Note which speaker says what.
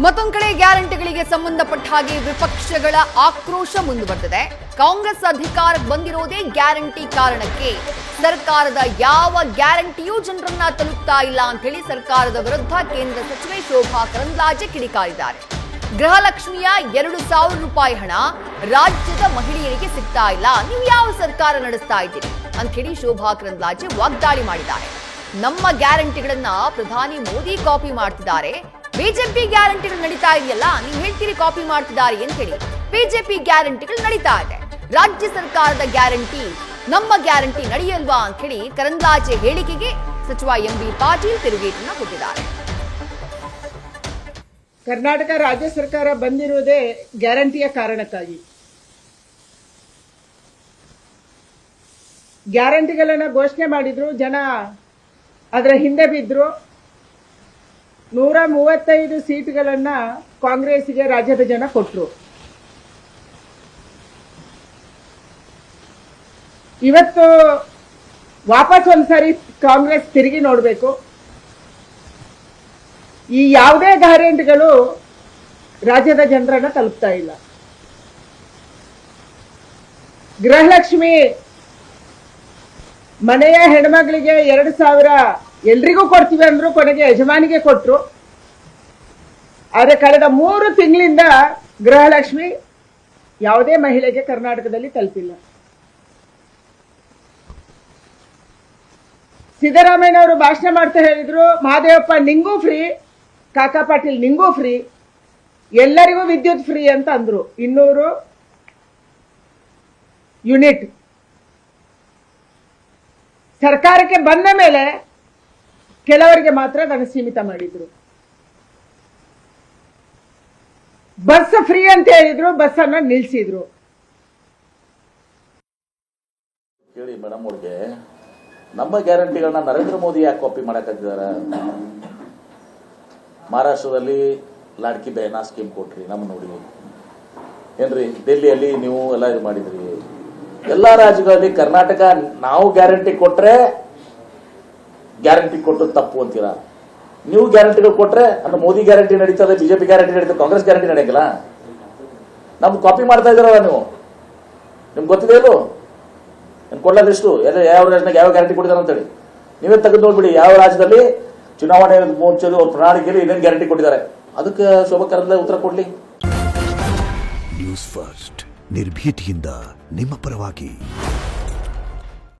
Speaker 1: ಮತ್ತೊಂದು ಕಡೆ ಗ್ಯಾರಂಟಿಗಳಿಗೆ ಸಂಬಂಧಪಟ್ಟ ಹಾಗೆ ವಿಪಕ್ಷಗಳ ಆಕ್ರೋಶ ಮುಂದುವರೆದಿದೆ. ಕಾಂಗ್ರೆಸ್ ಅಧಿಕಾರಕ್ಕೆ ಬಂದಿರೋದೇ ಗ್ಯಾರಂಟಿ ಕಾರಣಕ್ಕೆ. ಸರ್ಕಾರದ ಯಾವ ಗ್ಯಾರಂಟಿಯೂ ಜನರನ್ನ ತಲುಪ್ತಾ ಇಲ್ಲ ಅಂತ ಹೇಳಿ ಸರ್ಕಾರದ ವಿರುದ್ಧ ಕೇಂದ್ರ ಸಚಿವೆ ಶೋಭಾ ಕರಂದ್ಲಾಜೆ ಕಿಡಿಕಾರಿದ್ದಾರೆ. ಗೃಹಲಕ್ಷ್ಮಿಯ 2,000 ರೂಪಾಯಿ ಹಣ ರಾಜ್ಯದ ಮಹಿಳೆಯರಿಗೆ ಸಿಗ್ತಾ ಇಲ್ಲ, ನೀವು ಯಾವ ಸರ್ಕಾರ ನಡೆಸ್ತಾ ಇದ್ದೀರಿ ಅಂತ ಹೇಳಿ ಶೋಭಾ ಕರಂದ್ಲಾಜೆ ವಾಗ್ದಾಳಿ ಮಾಡಿದ್ದಾರೆ. ನಮ್ಮ ಗ್ಯಾರಂಟಿಗಳನ್ನ ಪ್ರಧಾನಿ ಮೋದಿ ಕಾಪಿ ಮಾಡ್ತಿದ್ದಾರೆ, ಬಿಜೆಪಿ ಗ್ಯಾರಂಟಿಗಳು ನಡೀತಾ ಇದೆಯಲ್ಲ, ನೀವು ಹೇಳ್ತೀರಿ ಕಾಪಿ ಮಾಡ್ತಿದ್ದಾರೆ ಅಂತ ಹೇಳಿ. ಬಿಜೆಪಿ ಗ್ಯಾರಂಟಿಗಳು ನಡೀತಾ ಇದೆ, ರಾಜ್ಯ ಸರ್ಕಾರದ ಗ್ಯಾರಂಟಿ ನಮ್ಮ ಗ್ಯಾರಂಟಿ ನಡೆಯಲ್ವಾ ಅಂತ ಹೇಳಿ ಕರಂದ್ಲಾಜೆ ಹೇಳಿಕೆಗೆ ಸಚಿವ ಎಂಬಿ ಪಾಟೀಲ್ ತಿರುಗೇಟನ್ನ ಕೊಟ್ಟಿದ್ದಾರೆ.
Speaker 2: ಕರ್ನಾಟಕ ರಾಜ್ಯ ಸರ್ಕಾರ ಬಂದಿರುವುದೇ ಗ್ಯಾರಂಟಿಯ ಕಾರಣಕ್ಕಾಗಿ. ಗ್ಯಾರಂಟಿಗಳನ್ನ ಘೋಷಣೆ ಮಾಡಿದ್ರು, ಜನ ಅದರ ಹಿಂದೆ ಬಿದ್ರು. 135 ಸೀಟ್ಗಳನ್ನ ಕಾಂಗ್ರೆಸ್ಗೆ ರಾಜ್ಯದ ಜನ ಕೊಟ್ಟರು. ಇವತ್ತು ವಾಪಸ್ ಒಂದ್ಸರಿ ಕಾಂಗ್ರೆಸ್ ತಿರುಗಿ ನೋಡಬೇಕು. ಈ ಯಾವುದೇ ಗ್ಯಾರಂಟಿಗಳು ರಾಜ್ಯದ ಜನರನ್ನ ತಲುಪ್ತಾ ಇಲ್ಲ. ಗೃಹಲಕ್ಷ್ಮಿ ಮನೆಯ ಹೆಣ್ಮಗಳಿಗೆ 2,000 ಎಲ್ರಿಗೂ ಕೊಡ್ತೀವಿ ಅಂದ್ರು, ಕೊನೆಗೆ ಯಜಮಾನಿಗೆ ಕೊಟ್ರು. ಆದರೆ ಕಳೆದ 3 ತಿಂಗಳಿಂದ ಗೃಹಲಕ್ಷ್ಮಿ ಯಾವುದೇ ಮಹಿಳೆಗೆ ಕರ್ನಾಟಕದಲ್ಲಿ ತಲುಪಿಲ್ಲ. ಸಿದ್ದರಾಮಯ್ಯನವರು ಭಾಷಣ ಮಾಡ್ತಾ ಹೇಳಿದ್ರು, ಮಹಾದೇವಪ್ಪ ನಿಂಗೂ ಫ್ರೀ, ಕಾಕಾ ಪಾಟೀಲ್ ನಿಂಗೂ ಫ್ರೀ, ಎಲ್ಲರಿಗೂ ವಿದ್ಯುತ್ ಫ್ರೀ ಅಂತ ಅಂದ್ರು. 200 ಯೂನಿಟ್ ಸರ್ಕಾರಕ್ಕೆ ಬಂದ ಮೇಲೆ ಕೆಲವರಿಗೆ ಮಾತ್ರ ಅದನ್ನು ಸೀಮಿತ ಮಾಡಿದ್ರು. ಬಸ್ ಫ್ರೀ ಅಂತ ಹೇಳಿದ್ರು, ಬಸ್ ಅನ್ನ ನಿಲ್ಲಿಸಿದ್ರು.
Speaker 3: ಕೇಳಿ ಮೇಡಮ್ ಅವ್ರಿಗೆ, ನಮ್ಮ ಗ್ಯಾರಂಟಿಗಳನ್ನ ನರೇಂದ್ರ ಮೋದಿ ಯಾಕೆ ಕಾಪಿ ಮಾಡಕ್ಕಾಗಿದ್ದಾರೆ? ಮಹಾರಾಷ್ಟ್ರದಲ್ಲಿ ಲಾಡ್ಕಿ ಬೆಹನಾ ಸ್ಕೀಮ್ ಕೊಟ್ರಿ, ನಮ್ಮ ನೋಡಿ ಏನ್ರಿ. ಡೆಲ್ಲಿಯಲ್ಲಿ ನೀವು ಎಲ್ಲ ಇದು ಮಾಡಿದ್ರಿ. ಎಲ್ಲಾ ರಾಜ್ಯಗಳಲ್ಲಿ ಕರ್ನಾಟಕ ನಾವು ಗ್ಯಾರಂಟಿ ಕೊಟ್ರೆ ಗ್ಯಾರಂಟಿ ಕೊಟ್ಟು ತಪ್ಪು ಅಂತೀರಾ. ನೀವು ಗ್ಯಾರಂಟಿಗಳು ಕೊಟ್ರೆ ಅಂದ್ರೆ ಮೋದಿ ಗ್ಯಾರಂಟಿ ನಡೀತದೆ, ಬಿಜೆಪಿ ಗ್ಯಾರಂಟಿ ನಡೀತದೆ, ಕಾಂಗ್ರೆಸ್ ಗ್ಯಾರಂಟಿ ನಡೆಯಲ್ಲ. ನಮ್ಗೆ ಕಾಪಿ ಮಾಡ್ತಾ ಇದ್ದಾರಲ್ಲ ನೀವು. ನಿಮ್ಗೆ ಗೊತ್ತಿದೆ ಇದು ಕೊಡಲ್ಲ ಎಷ್ಟು ಯಾವ ರಾಜ್ಯದಾಗ ಯಾವ ಗ್ಯಾರಂಟಿ ಕೊಟ್ಟಿದ್ದಾರೆ ಅಂತೇಳಿ ನೀವೇ ತೆಗೆದು ನೋಡ್ಬಿಡಿ. ಯಾವ ರಾಜ್ಯದಲ್ಲಿ ಚುನಾವಣೆ ಮುಂಚೆದು ಅವ್ರ ಪ್ರಣಾಳಿಕೆಯಲ್ಲಿ ಏನೇನು ಗ್ಯಾರಂಟಿ ಕೊಟ್ಟಿದ್ದಾರೆ, ಅದಕ್ಕೆ ಶೋಭಾ ಕರಂದ್ಲಾಜೆ ಉತ್ತರ ಕೊಡ್ಲಿ.
Speaker 4: ನ್ಯೂಸ್ ಫಸ್ಟ್ ನಿರ್ಭೀತಿಯಿಂದ ನಿಮ್ಮ ಪರವಾಗಿ.